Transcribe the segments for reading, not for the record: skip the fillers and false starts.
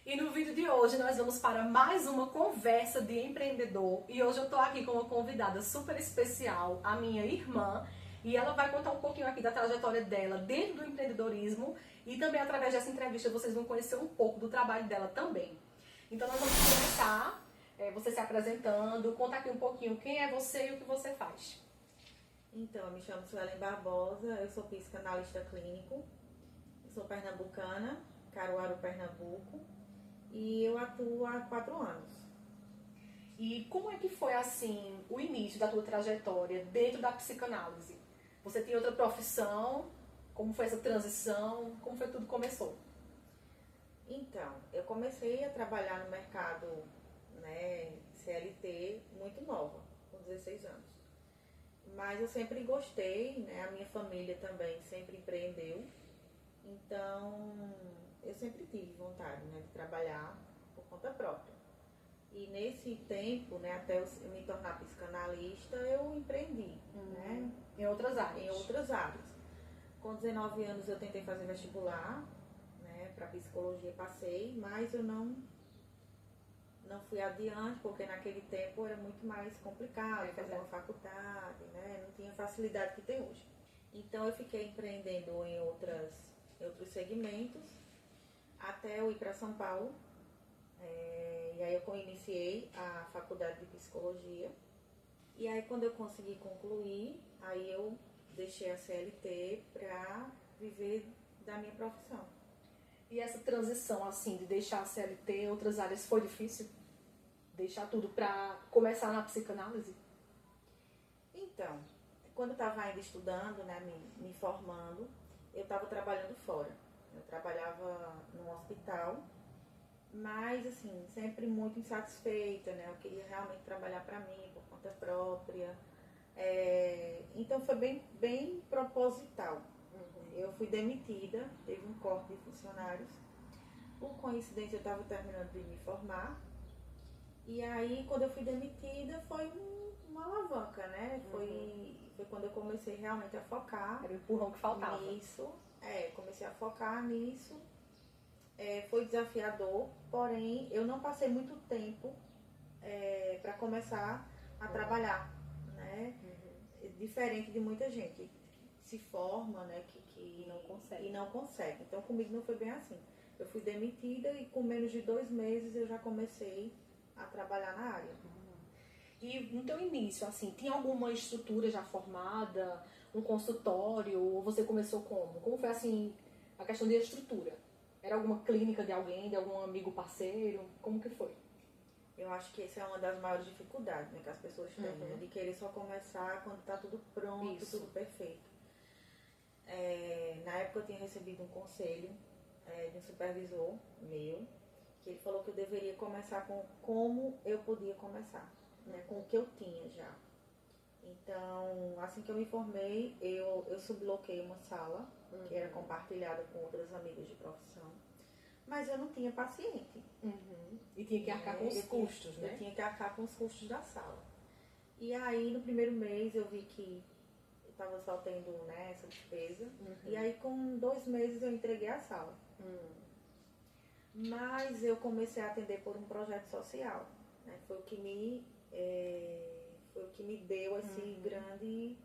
E no vídeo de hoje nós vamos para mais uma conversa de empreendedor. E hoje eu tô aqui com uma convidada super especial, a minha irmã. E ela vai contar um pouquinho aqui da trajetória dela dentro do empreendedorismo. E também através dessa entrevista vocês vão conhecer um pouco do trabalho dela também. Então nós vamos começar, você se apresentando, contar aqui um pouquinho quem é você e o que você faz. Então, eu me chamo Suelen Barbosa, eu sou psicanalista clínico, eu sou pernambucana, Caruaru, Pernambuco, e eu atuo há 4 anos. E como é que foi, assim, o início da tua trajetória dentro da psicanálise? Você tinha outra profissão? Como foi essa transição? Como foi que tudo começou? Então, eu comecei a trabalhar no mercado, CLT muito nova, com 16 anos. Mas eu sempre gostei, a minha família também sempre empreendeu. Então, eu sempre tive vontade, de trabalhar por conta própria. E nesse tempo, até eu me tornar psicanalista, eu empreendi, Em outras áreas? Em outras áreas. Com 19 anos eu tentei fazer vestibular, para psicologia passei, mas eu não fui adiante, porque naquele tempo era muito mais complicado fazer uma faculdade, não tinha facilidade que tem hoje. Então eu fiquei empreendendo em outros segmentos, até eu ir para São Paulo, e aí eu iniciei a faculdade de psicologia, e aí quando eu consegui concluir, aí eu deixei a CLT para viver da minha profissão. E essa transição, assim, de deixar a CLT em outras áreas, foi difícil? Deixar tudo para começar na psicanálise? Então, quando eu estava ainda estudando, me formando, eu estava trabalhando fora. Eu trabalhava num hospital, mas, assim, sempre muito insatisfeita, Eu queria realmente trabalhar para mim, por conta própria. Então, foi bem proposital. Eu fui demitida, teve um corte de funcionários. Por coincidência, eu estava terminando de me formar. E aí, quando eu fui demitida, foi uma alavanca, Foi quando eu comecei realmente a focar. Era o empurrão que faltava. Nisso. Comecei a focar nisso. Foi desafiador, porém, eu não passei muito tempo para começar a trabalhar, Diferente de muita gente que se forma, que não consegue. Então, comigo não foi bem assim. Eu fui demitida e com menos de 2 meses eu já comecei a trabalhar na área. E no teu início, assim, tinha alguma estrutura já formada, um consultório, ou você começou como? Como foi, assim, a questão de estrutura? Era alguma clínica de alguém, de algum amigo parceiro? Como que foi? Eu acho que essa é uma das maiores dificuldades, que as pessoas têm, de querer só começar quando está tudo pronto, Isso. tudo perfeito. Na época eu tinha recebido um conselho de um supervisor meu, que ele falou que eu deveria começar com como eu podia começar, com o que eu tinha já. Então, assim que eu me formei, eu subloquei uma sala, que era compartilhada com outras amigas de profissão, mas eu não tinha paciente. E tinha que arcar com os custos, Eu tinha que arcar com os custos da sala. E aí, no primeiro mês, eu vi que eu estava só tendo essa despesa. E aí, com 2 meses, eu entreguei a sala. Mas eu comecei a atender por um projeto social. Foi o que me deu esse grande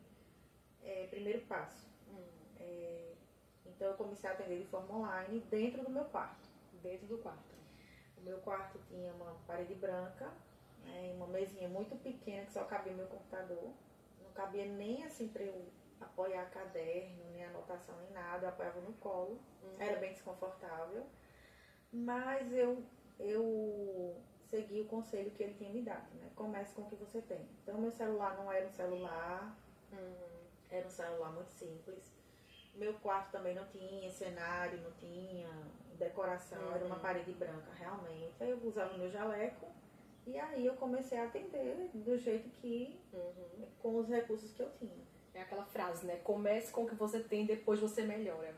primeiro passo. Então, eu comecei a atender de forma online dentro do meu quarto. Dentro do quarto. O meu quarto tinha uma parede branca, uma mesinha muito pequena que só cabia meu computador. Não cabia nem assim para eu apoiar caderno, nem anotação, nem nada. Eu apoiava no colo. Era bem desconfortável. Mas eu segui o conselho que ele tinha me dado, Comece com o que você tem. Então, meu celular não era um celular, era um celular muito simples. Meu quarto também não tinha cenário, não tinha decoração, era uma parede branca realmente. Aí eu usava o meu jaleco e aí eu comecei a atender do jeito que, com os recursos que eu tinha. É aquela frase, Comece com o que você tem, depois você melhora.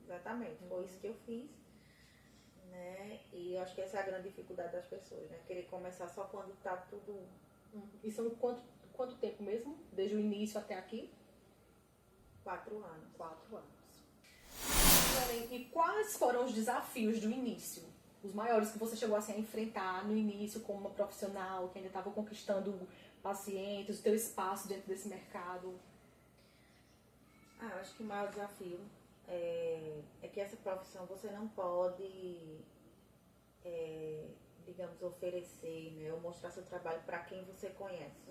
Exatamente, foi isso que eu fiz. E eu acho que essa é a grande dificuldade das pessoas, Querer começar só quando está tudo... E são quanto tempo mesmo? Desde o início até aqui? 4 anos. 4 anos. E quais foram os desafios do início os maiores que você chegou assim, a enfrentar no início como uma profissional, que ainda estava conquistando pacientes, o teu espaço dentro desse mercado? Eu acho que o maior desafio é que essa profissão você não pode, digamos, oferecer, né, ou mostrar seu trabalho para quem você conhece.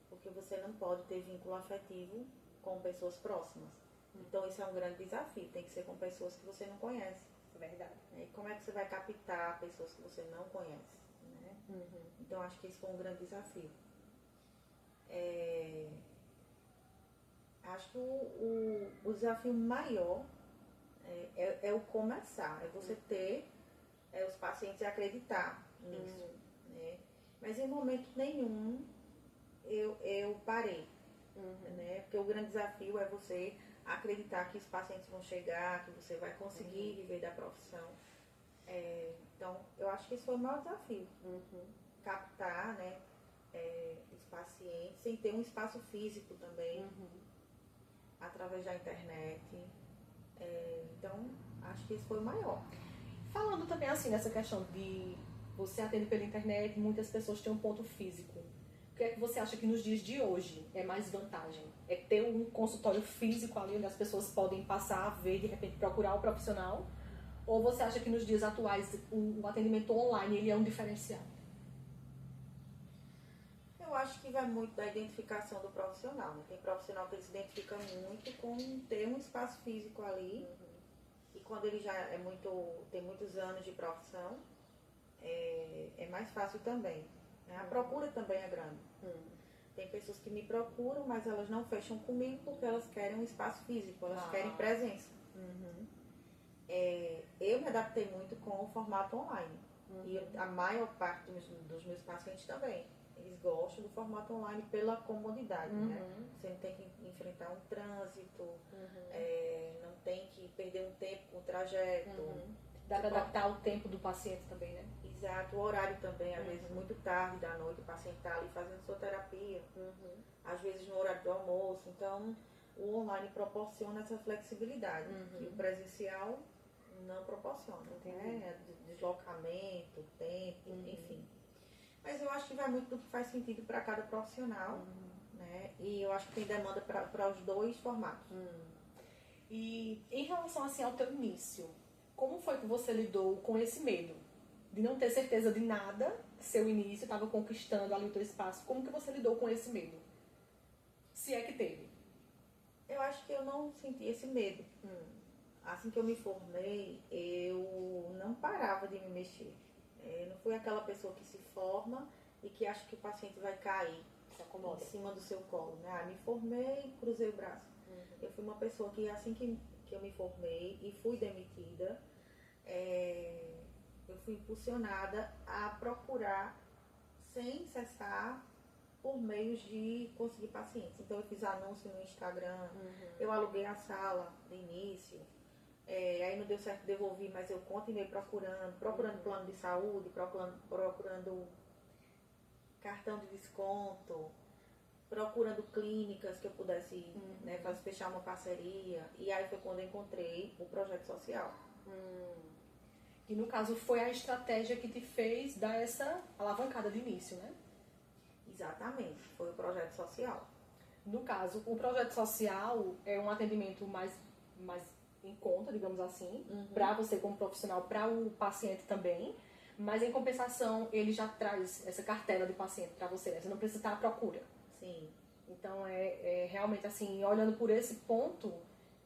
Porque você não pode ter vínculo afetivo com pessoas próximas. Então isso é um grande desafio, tem que ser com pessoas que você não conhece. Verdade. E como é que você vai captar pessoas que você não conhece? Né? Então acho que isso foi um grande desafio. Acho que o desafio maior é o começar, é você ter os pacientes acreditar nisso. Né? Mas em momento nenhum eu parei. Né? Porque o grande desafio é você acreditar que os pacientes vão chegar, que você vai conseguir viver da profissão. Então, eu acho que esse foi o maior desafio. Captar, né, os pacientes, sem ter um espaço físico também, através da internet. Então, acho que esse foi o maior. Falando também assim nessa questão de você atender pela internet, muitas pessoas têm um ponto físico. O que é que você acha que nos dias de hoje é mais vantagem? É ter um consultório físico ali onde as pessoas podem passar a ver, de repente procurar o profissional? Ou você acha que nos dias atuais o atendimento online ele é um diferencial? Eu acho que vai muito da identificação do profissional. Né? Tem profissional que ele se identifica muito com ter um espaço físico ali. E quando ele já tem muitos anos de profissão, é mais fácil também. Né? A procura também é grande. Tem pessoas que me procuram, mas elas não fecham comigo porque elas querem um espaço físico, elas querem presença. Eu me adaptei muito com o formato online. E a maior parte dos meus pacientes também. Eles gostam do formato online pela comodidade, né? Você não tem que enfrentar um trânsito, não tem que perder um tempo com o trajeto. Dá para adaptar o tempo do paciente também, né? Exato, o horário também, às vezes muito tarde da noite, o paciente está ali fazendo sua terapia, às vezes no horário do almoço. Então, o online proporciona essa flexibilidade, e o presencial não proporciona, né? Deslocamento, tempo, enfim. Mas eu acho que vai muito do que faz sentido para cada profissional, né? E eu acho que tem demanda para os dois formatos. E em relação assim ao teu início, como foi que você lidou com esse medo? De não ter certeza de nada, seu início, estava conquistando ali o teu espaço. Como que você lidou com esse medo? Se é que teve. Eu acho que eu não senti esse medo. Assim que eu me formei, eu não parava de me mexer. Eu não fui aquela pessoa que se forma e que acha que o paciente vai cair em cima do seu colo. Né? Me formei, cruzei o braço. Eu fui uma pessoa que assim que eu me formei e fui demitida, eu fui impulsionada a procurar sem cessar por meios de conseguir pacientes. Então eu fiz anúncio no Instagram, eu aluguei a sala de início, aí não deu certo, devolvi, mas eu continuei procurando plano de saúde, procurando cartão de desconto, procurando clínicas que eu pudesse fechar uma parceria. E aí foi quando eu encontrei o projeto social. E no caso foi a estratégia que te fez dar essa alavancada de início, né? Exatamente, foi o projeto social. No caso, o projeto social é um atendimento mais em conta, digamos assim, para você como profissional, para o paciente também, mas em compensação ele já traz essa cartela de paciente para você, né? Você não precisa estar à procura. Sim. Então é realmente assim, olhando por esse ponto,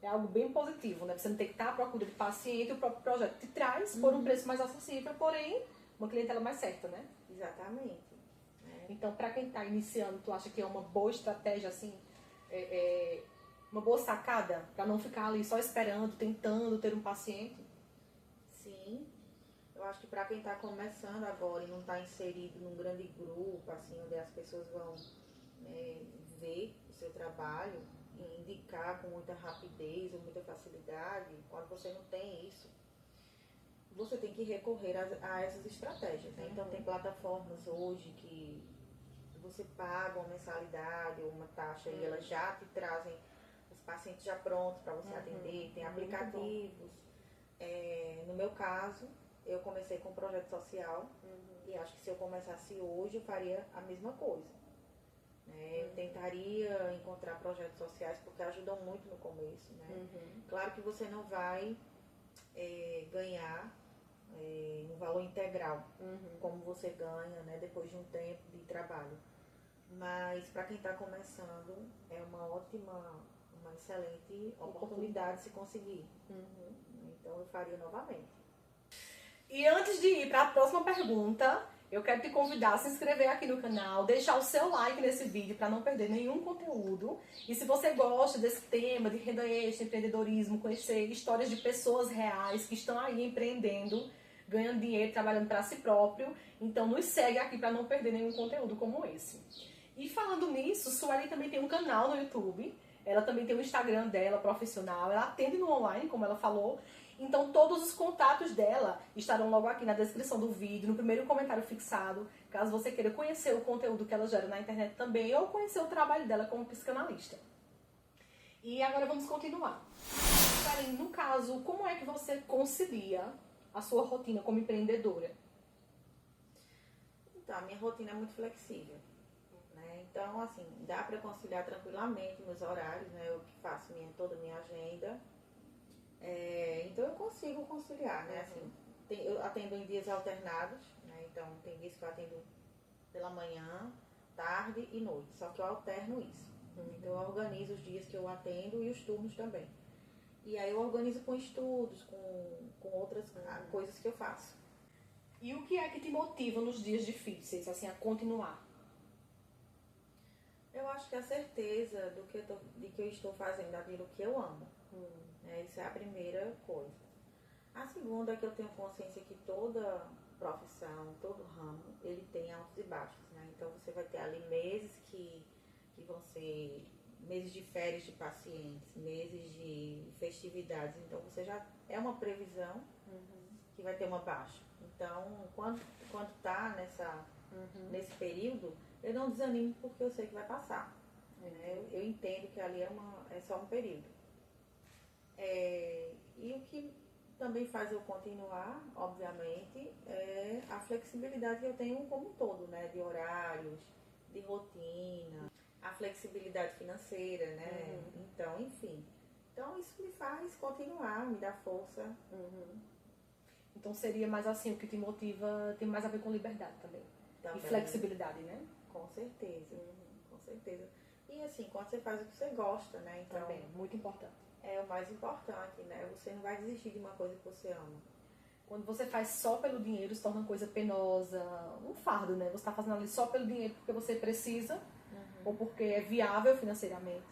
é algo bem positivo, né? Você não tem que estar à procura de paciente, o próprio projeto te traz por um preço mais acessível, porém uma clientela mais certa, né? Exatamente. Então, para quem está iniciando, tu acha que é uma boa estratégia, assim, uma boa sacada, para não ficar ali só esperando, tentando ter um paciente? Sim. Eu acho que para quem está começando agora e não está inserido num grande grupo, assim, onde as pessoas vão ver o seu trabalho e indicar com muita rapidez ou muita facilidade, quando você não tem isso, você tem que recorrer a essas estratégias. Né? Então, tem plataformas hoje que você paga uma mensalidade ou uma taxa e elas já te trazem os pacientes já prontos para você atender. Tem aplicativos. No meu caso, eu comecei com um projeto social e acho que se eu começasse hoje eu faria a mesma coisa. Né? Eu tentaria encontrar projetos sociais porque ajudam muito no começo. Né? Claro que você não vai ganhar um valor integral, como você ganha, né, depois de um tempo de trabalho. Mas para quem está começando, é uma excelente oportunidade de se conseguir. Então eu faria novamente. E antes de ir para a próxima pergunta, eu quero te convidar a se inscrever aqui no canal, deixar o seu like nesse vídeo para não perder nenhum conteúdo. E se você gosta desse tema de renda extra, empreendedorismo, conhecer histórias de pessoas reais que estão aí empreendendo, ganhando dinheiro, trabalhando para si próprio, então nos segue aqui para não perder nenhum conteúdo como esse. E falando nisso, Sueli também tem um canal no YouTube, ela também tem o Instagram dela profissional, ela atende no online, como ela falou. Então todos os contatos dela estarão logo aqui na descrição do vídeo, no primeiro comentário fixado, caso você queira conhecer o conteúdo que ela gera na internet também, ou conhecer o trabalho dela como psicanalista. E agora vamos continuar. Sueli, no caso, como é que você concilia a sua rotina como empreendedora? Então, a minha rotina é muito flexível. Então, assim, dá para conciliar tranquilamente meus horários, né? Eu que faço toda a minha agenda. Então, eu consigo conciliar, né? Assim, eu atendo em dias alternados, né? Então, tem dias que eu atendo pela manhã, tarde e noite. Só que eu alterno isso. Então, eu organizo os dias que eu atendo e os turnos também. E aí, eu organizo com estudos, com outras coisas que eu faço. E o que é que te motiva nos dias difíceis, assim, a continuar? Eu acho que a certeza de que eu estou fazendo aquilo que eu amo. Isso é a primeira coisa. A segunda é que eu tenho consciência que toda profissão, todo ramo, ele tem altos e baixos. Né? Então você vai ter ali meses que vão ser meses de férias de pacientes, meses de festividades. Então você já é uma previsão que vai ter uma baixa. Então quando está nesse período, eu não desanimo porque eu sei que vai passar. Eu entendo que ali é só um período. E o que também faz eu continuar, obviamente, é a flexibilidade que eu tenho como um todo, né? De horários, de rotina, a flexibilidade financeira, né? Então, enfim. Então, isso me faz continuar, me dá força. Então seria mais assim, o que te motiva tem mais a ver com liberdade também. E flexibilidade, né? Com certeza, com certeza. E assim, quando você faz o que você gosta, né? Então, também, muito importante. É o mais importante, né? Você não vai desistir de uma coisa que você ama. Quando você faz só pelo dinheiro, se torna uma coisa penosa, um fardo, né? Você está fazendo ali só pelo dinheiro porque você precisa, ou porque é viável financeiramente.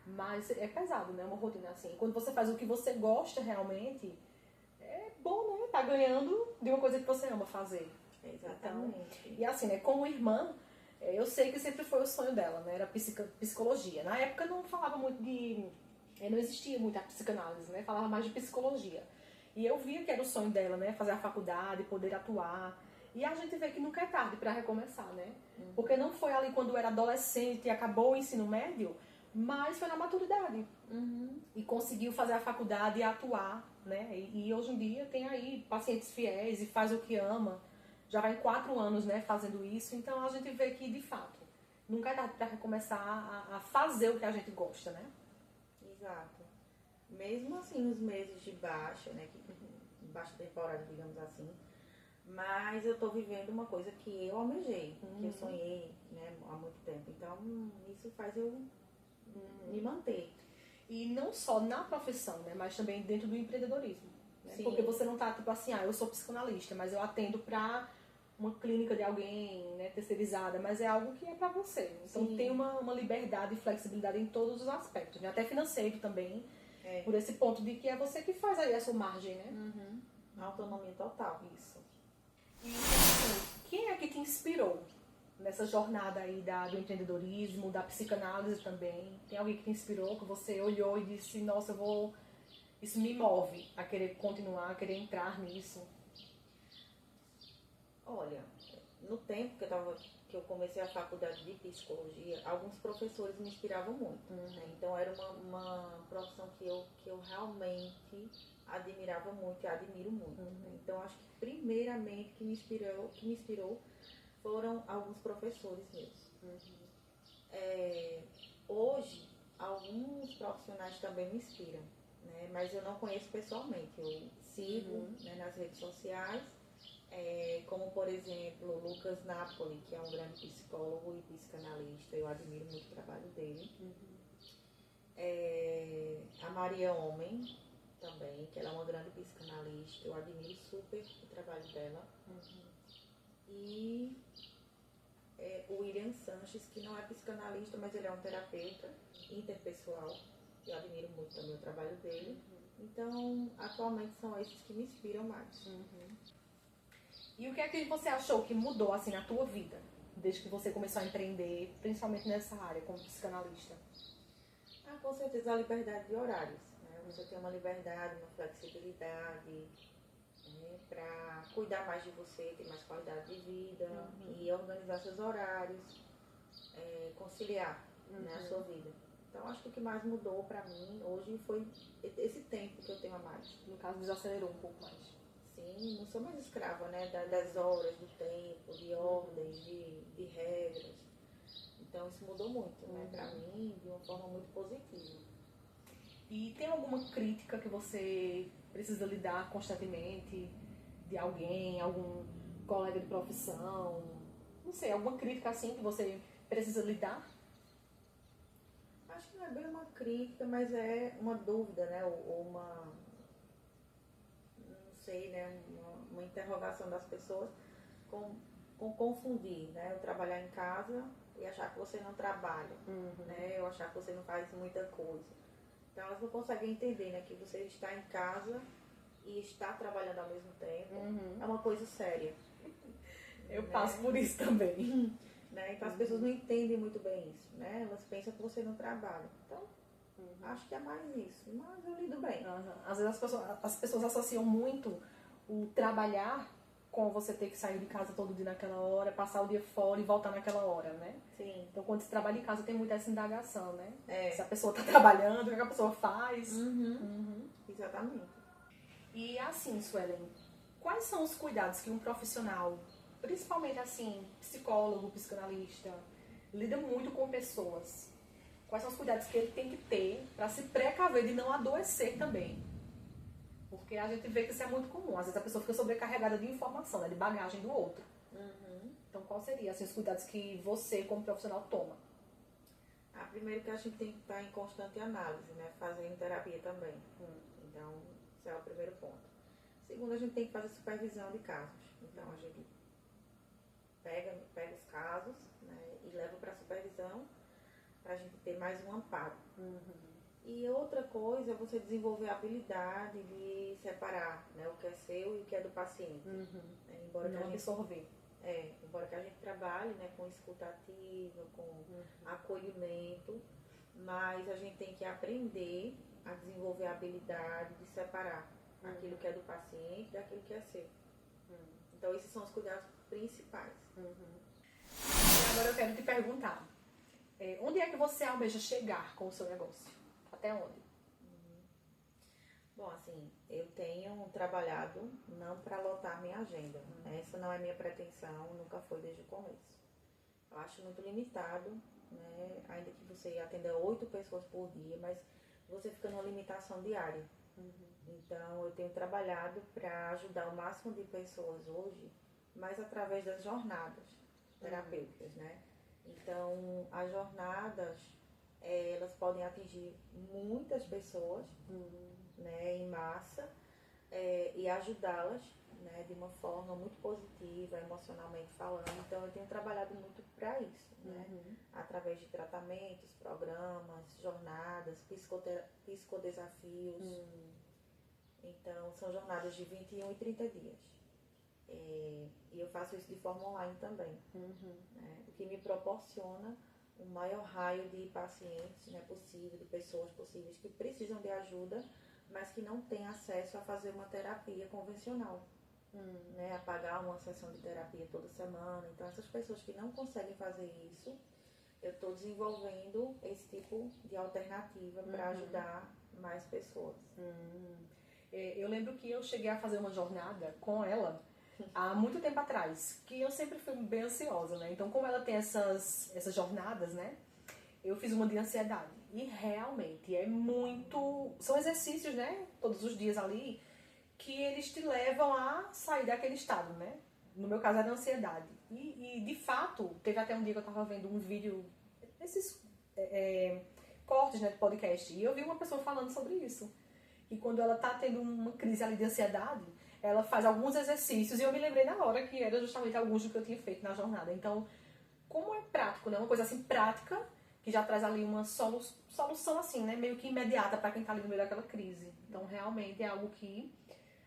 Mas é pesado, né? Uma rotina assim. Quando você faz o que você gosta realmente, é bom, né? Tá ganhando de uma coisa que você ama fazer. Exatamente. Então, e assim, né? Como irmã, eu sei que sempre foi o sonho dela, né? Era psicologia. Na época não falava muito não existia muita psicanálise, né? Falava mais de psicologia. E eu via que era o sonho dela, né? Fazer a faculdade, poder atuar. E a gente vê que nunca é tarde para recomeçar, né? Porque não foi ali quando era adolescente e acabou o ensino médio, mas foi na maturidade. E conseguiu fazer a faculdade e atuar, né? E hoje em dia tem aí pacientes fiéis e faz o que ama. Já vai em 4 anos, né? Fazendo isso. Então a gente vê que, de fato, nunca é tarde para recomeçar a fazer o que a gente gosta, né? Exato. Mesmo assim, nos meses de baixa, né? Baixa temporada, digamos assim. Mas eu tô vivendo uma coisa que eu almejei, que eu sonhei, né, há muito tempo. Então, isso faz eu me manter. E não só na profissão, né? Mas também dentro do empreendedorismo. Né? Sim. Porque você não tá, tipo assim, eu sou psicanalista, mas eu atendo pra uma clínica de alguém, né, terceirizada, mas é algo que é pra você. Então Sim. tem uma liberdade e flexibilidade em todos os aspectos, né? Até financeiro também, por esse ponto de que é você que faz aí a sua margem, né? Autonomia total. Isso. E assim, quem é que te inspirou nessa jornada aí do empreendedorismo, da psicanálise também? Tem alguém que te inspirou, que você olhou e disse, nossa, isso me move a querer continuar, a querer entrar nisso? Olha, no tempo que eu comecei a faculdade de psicologia, alguns professores me inspiravam muito. Né? Então era uma profissão que eu realmente admirava muito e admiro muito. Né? Então, acho que primeiramente que me inspirou foram alguns professores meus. Hoje, alguns profissionais também me inspiram, né? Mas eu não conheço pessoalmente. Eu sigo, né, nas redes sociais, como, por exemplo, o Lucas Napoli, que é um grande psicólogo e psicanalista. Eu admiro muito o trabalho dele. A Maria Homem, também, que ela é uma grande psicanalista. Eu admiro super o trabalho dela. E o William Sanches, que não é psicanalista, mas ele é um terapeuta interpessoal. Eu admiro muito também o trabalho dele. Então, atualmente são esses que me inspiram mais. E o que é que você achou que mudou assim na tua vida, desde que você começou a empreender, principalmente nessa área como psicanalista? Com certeza a liberdade de horários. Né? Você tem uma liberdade, uma flexibilidade, né, para cuidar mais de você, ter mais qualidade de vida e organizar seus horários, conciliar, né, a sua vida. Então, acho que o que mais mudou para mim hoje foi esse tempo que eu tenho a mais. No caso, desacelerou um pouco mais. Sim, não sou mais escrava, né, das horas, do tempo, de ordens, de regras. Então, isso mudou muito, né, para mim, de uma forma muito positiva. E tem alguma crítica que você precisa lidar constantemente de alguém, algum colega de profissão? Não sei, alguma crítica assim que você precisa lidar? Acho que não é bem uma crítica, mas é uma dúvida, né? Ou uma, não sei, né? Uma interrogação das pessoas com confundir, né? Eu trabalhar em casa e achar que você não trabalha, né? Eu achar que você não faz muita coisa. Então elas não conseguem entender, né? Que você está em casa e está trabalhando ao mesmo tempo. É uma coisa séria. Eu passo por isso também. Né? Então as pessoas não entendem muito bem isso, né? Elas pensam que você não trabalha. Então, acho que é mais isso. Mas eu lido bem. Às vezes as pessoas associam muito o trabalhar com você ter que sair de casa todo dia naquela hora, passar o dia fora e voltar naquela hora, né? Sim. Então, quando você trabalha em casa, tem muita essa indagação, né? É. Se a pessoa está trabalhando, o que a pessoa faz. Exatamente. E assim, Suelen, quais são os cuidados que um profissional, principalmente assim, psicólogo, psicanalista, lida muito com pessoas? Quais são os cuidados que ele tem que ter para se precaver de não adoecer também? Porque a gente vê que isso é muito comum. Às vezes a pessoa fica sobrecarregada de informação, né, de bagagem do outro. Então, qual seria assim, os cuidados que você, como profissional, toma? Primeiro que a gente tem que estar em constante análise, né? Fazendo terapia também. Então, esse é o primeiro ponto. Segundo, a gente tem que fazer supervisão de casos. Então, a gente pega os casos, né, e leva para supervisão para a gente ter mais um amparo. E outra coisa é você desenvolver a habilidade de separar, né, o que é seu e o que é do paciente. Embora não absorver. Embora que a gente trabalhe, né, com escuta ativa, com acolhimento, mas a gente tem que aprender a desenvolver a habilidade de separar aquilo que é do paciente daquilo que é seu. Então, esses são os cuidados principais. E agora eu quero te perguntar, onde é que você almeja chegar com o seu negócio? Até onde? Bom, assim, eu tenho trabalhado não para lotar minha agenda. Essa não é minha pretensão, nunca foi desde o começo. Eu acho muito limitado, né? Ainda que você atenda 8 pessoas por dia, mas você fica numa limitação diária. Então, eu tenho trabalhado para ajudar o máximo de pessoas hoje, mas através das jornadas terapêuticas, né? Então, as jornadas, elas podem atingir muitas pessoas, né, em massa, e ajudá-las, né, de uma forma muito positiva, emocionalmente falando. Então, eu tenho trabalhado muito para isso, né? Através de tratamentos, programas, jornadas, psicodesafios. Então, são jornadas de 21 e 30 dias. E eu faço isso de forma online também, né? O que me proporciona um maior raio de pacientes, né, possível, de pessoas possíveis que precisam de ajuda, mas que não têm acesso a fazer uma terapia convencional, né, a pagar uma sessão de terapia toda semana. Então, essas pessoas que não conseguem fazer isso, eu estou desenvolvendo esse tipo de alternativa para ajudar mais pessoas. Eu lembro que eu cheguei a fazer uma jornada com ela há muito tempo atrás, que eu sempre fui bem ansiosa, né? Então, como ela tem essas jornadas, né? Eu fiz uma de ansiedade. E realmente é muito... São exercícios, né? Todos os dias ali, que eles te levam a sair daquele estado, né? No meu caso era ansiedade. E de fato, teve até um dia que eu tava vendo um vídeo, esses cortes, né, de podcast, e eu vi uma pessoa falando sobre isso. E quando ela tá tendo uma crise ali de ansiedade, ela faz alguns exercícios, e eu me lembrei na hora que era justamente alguns do que eu tinha feito na jornada. Então, como é prático, né? Uma coisa assim prática, que já traz ali uma solução assim, né? Meio que imediata para quem tá ali no meio daquela crise. Então, realmente é algo que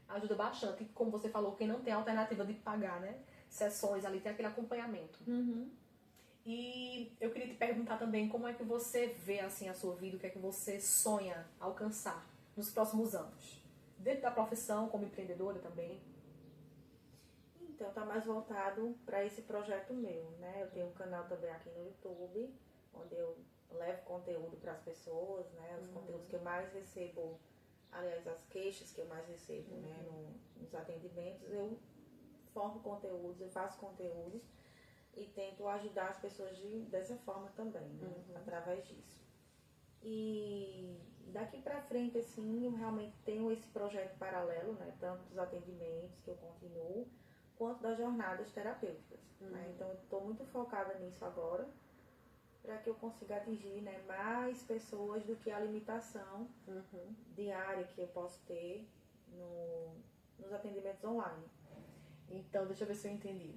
ajuda bastante. Como você falou, quem não tem alternativa de pagar, né? Sessões ali, tem aquele acompanhamento. E eu queria te perguntar também como é que você vê assim a sua vida, o que é que você sonha alcançar nos próximos anos? Dentro da profissão, como empreendedora também? Então, tá mais voltado para esse projeto meu, né? Eu tenho um canal também aqui no YouTube, onde eu levo conteúdo para as pessoas, né? Os conteúdos que eu mais recebo, aliás, as queixas que eu mais recebo, né? Nos atendimentos, eu formo conteúdos, eu faço conteúdos e tento ajudar as pessoas dessa forma também, né? Através disso. E daqui para frente, assim, eu realmente tenho esse projeto paralelo, né? Tanto dos atendimentos que eu continuo, quanto das jornadas terapêuticas. Né? Então, eu estou muito focada nisso agora, para que eu consiga atingir, né, mais pessoas do que a limitação diária que eu posso ter nos atendimentos online. Então, deixa eu ver se eu entendi.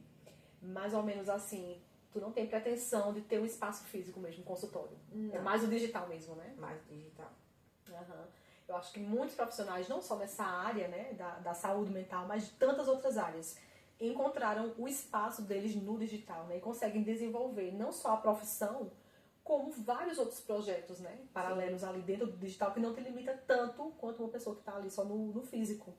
Mais ou menos assim, tu não tem pretensão de ter um espaço físico mesmo, um consultório. Não. É mais o digital mesmo, né? Mais digital. Eu acho que muitos profissionais, não só nessa área, né, da saúde mental, mas de tantas outras áreas, encontraram o espaço deles no digital, né, e conseguem desenvolver não só a profissão, como vários outros projetos, né, paralelos ali dentro do digital, que não te limita tanto quanto uma pessoa que está ali só no físico.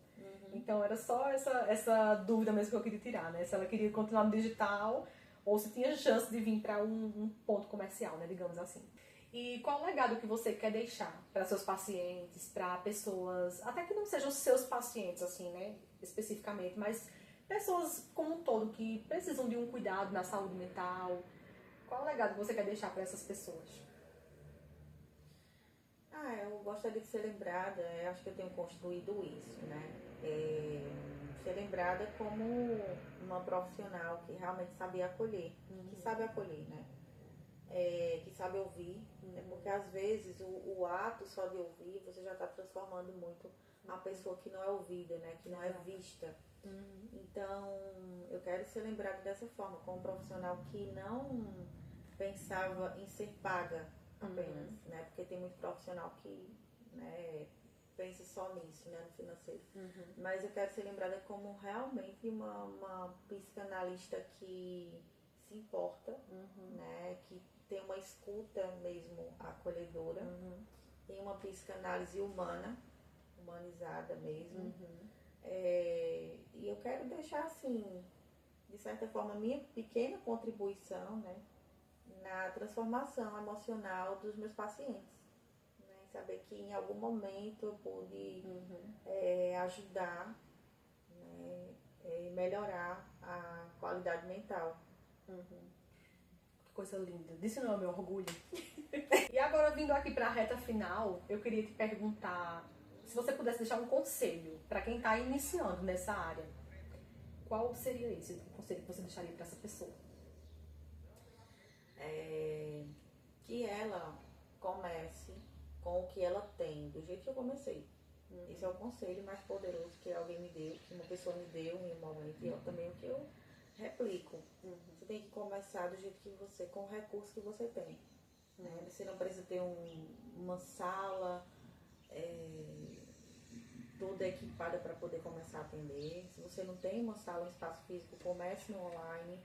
Então era só essa dúvida mesmo que eu queria tirar, né, se ela queria continuar no digital ou se tinha chance de vir para um ponto comercial, né, digamos assim. E qual o legado que você quer deixar para seus pacientes, para pessoas, até que não sejam seus pacientes, assim, né, especificamente, mas pessoas como um todo que precisam de um cuidado na saúde mental? Qual o legado que você quer deixar para essas pessoas? Eu gostaria de ser lembrada, acho que eu tenho construído isso, né? Ser lembrada como uma profissional que realmente sabe acolher, que sabe acolher, né? Que sabe ouvir, né? Porque às vezes o ato só de ouvir, você já está transformando muito a pessoa que não é ouvida, né? Que não é vista. Então, eu quero ser lembrada dessa forma, como um profissional que não pensava em ser paga apenas, né? Porque tem muito profissional que, né, pensa só nisso, né, no financeiro. Mas eu quero ser lembrada como realmente uma psicanalista que se importa, né, que tem uma escuta mesmo acolhedora, tem uma psicanálise humana, humanizada mesmo. E eu quero deixar, assim, de certa forma, a minha pequena contribuição, né, na transformação emocional dos meus pacientes. Né, saber que em algum momento eu pude ajudar, né, e melhorar a qualidade mental. Que coisa linda. Disse não é meu orgulho. E agora, vindo aqui para a reta final, eu queria te perguntar se você pudesse deixar um conselho para quem está iniciando nessa área. Qual seria esse conselho que você deixaria para essa pessoa? Que ela comece com o que ela tem, do jeito que eu comecei. Esse é o conselho mais poderoso que alguém me deu, que uma pessoa me deu em um momento, e também o que eu replico. Você tem que começar do jeito que você, com o recurso que você tem. Né? Você não precisa ter uma sala toda equipada para poder começar a atender. Se você não tem uma sala, um espaço físico, comece no online.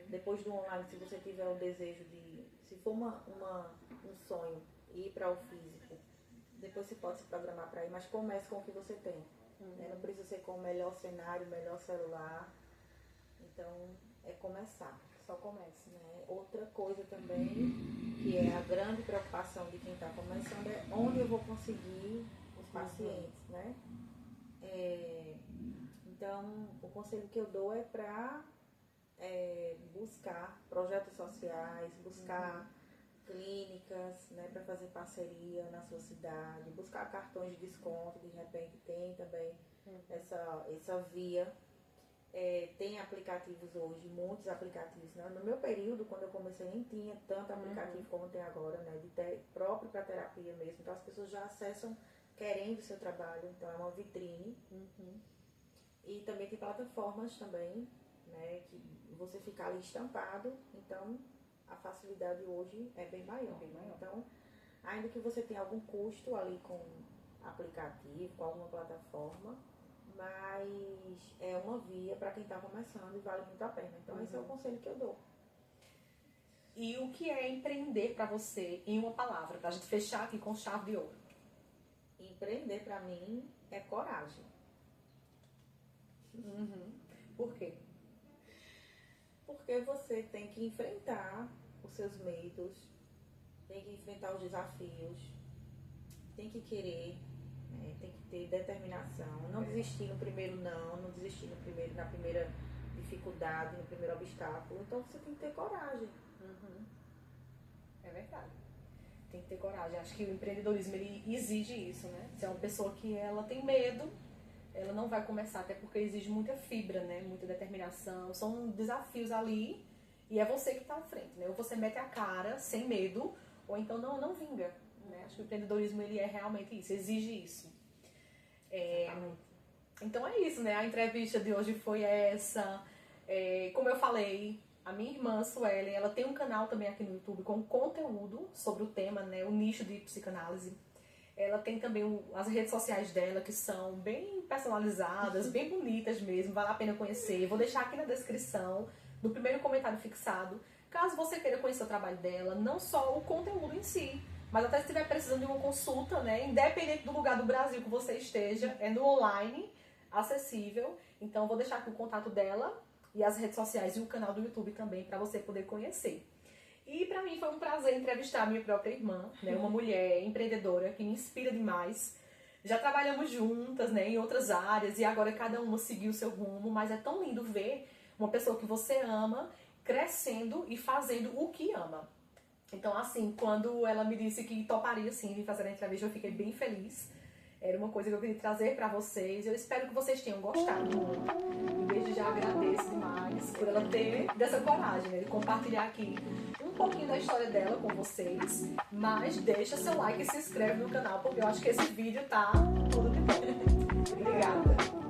Depois do online, se você tiver o desejo de, se for um sonho, ir para o físico, depois você pode se programar para ir, mas comece com o que você tem. Né? Não precisa ser com o melhor cenário, o melhor celular. Então, é começar. Só comece. Né? Outra coisa também, que é a grande preocupação de quem está começando, é onde eu vou conseguir os pacientes, né? Então, o conselho que eu dou é para buscar projetos sociais, buscar clínicas, né, para fazer parceria na sua cidade, buscar cartões de desconto, de repente tem também essa via. Tem aplicativos hoje, muitos aplicativos, né? No meu período, quando eu comecei, nem tinha tanto aplicativo como tem agora, né? Próprio para terapia mesmo. Então as pessoas já acessam querendo o seu trabalho, então é uma vitrine. E também tem plataformas também, né? Que você fica ali estampado, então a facilidade hoje é bem maior. Então, ainda que você tenha algum custo ali com aplicativo, com alguma plataforma, mas é uma via para quem está começando e vale muito a pena. Então, esse é o conselho que eu dou. E o que é empreender para você, em uma palavra, para a gente fechar aqui com chave de ouro? Empreender para mim é coragem. Por quê? Porque você tem que enfrentar os seus medos, tem que enfrentar os desafios, tem que querer, né? Tem que ter determinação, não desistir no primeiro não desistir na primeira dificuldade, no primeiro obstáculo. Então você tem que ter coragem. É verdade. Tem que ter coragem. Acho que o empreendedorismo ele exige isso, né? Se é uma pessoa que ela tem medo, ela não vai começar, até porque exige muita fibra, né? Muita determinação. São desafios ali e é você que está à frente, né? Ou você mete a cara sem medo, ou então não vinga, né? Acho que o empreendedorismo ele é realmente isso, exige isso. Então é isso, né? A entrevista de hoje foi essa. Como eu falei, a minha irmã Suelen, ela tem um canal também aqui no YouTube com conteúdo sobre o tema, né? O nicho de psicanálise. Ela tem também as redes sociais dela, que são bem personalizadas, bem bonitas mesmo, vale a pena conhecer. Vou deixar aqui na descrição, no primeiro comentário fixado, caso você queira conhecer o trabalho dela, não só o conteúdo em si, mas até se estiver precisando de uma consulta, né, independente do lugar do Brasil que você esteja, é no online, acessível. Então vou deixar aqui o contato dela e as redes sociais e o canal do YouTube também, para você poder conhecer. E pra mim foi um prazer entrevistar a minha própria irmã, né, uma mulher empreendedora que me inspira demais. Já trabalhamos juntas, né, em outras áreas e agora cada uma seguiu o seu rumo, mas é tão lindo ver uma pessoa que você ama crescendo e fazendo o que ama. Então, assim, quando ela me disse que toparia, sim, vir fazer a entrevista, eu fiquei bem feliz. Era uma coisa que eu queria trazer pra vocês. Eu espero que vocês tenham gostado muito. E desde já agradeço demais por ela ter dessa coragem, né, de compartilhar aqui um pouquinho da história dela com vocês. Mas deixa seu like e se inscreve no canal, porque eu acho que esse vídeo tá tudo de bom. Obrigada!